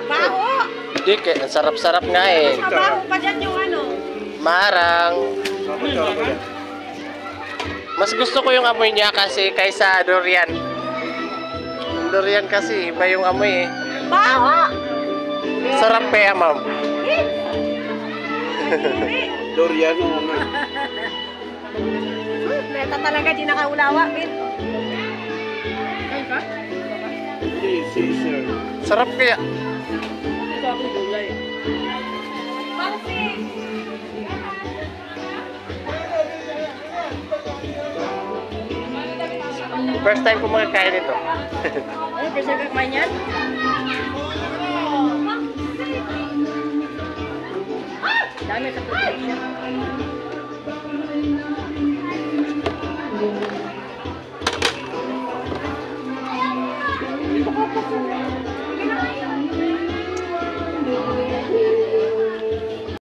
Baho! Hindi, ang sarap-sarap nga eh. Mas mabaho pa dyan yung ano. Marang. Mas gusto ko yung amoy niya kasi kaysa durian. Yung durian kasi, iba yung amoy eh. Baho! Sarap kaya, ma'am. Durian o nga. Meta talaga, di nakaulawa, Bin. Si sir. Sarap kaya. First time ko makakain ito. Ano, first time kumain yan? Dami sa protection.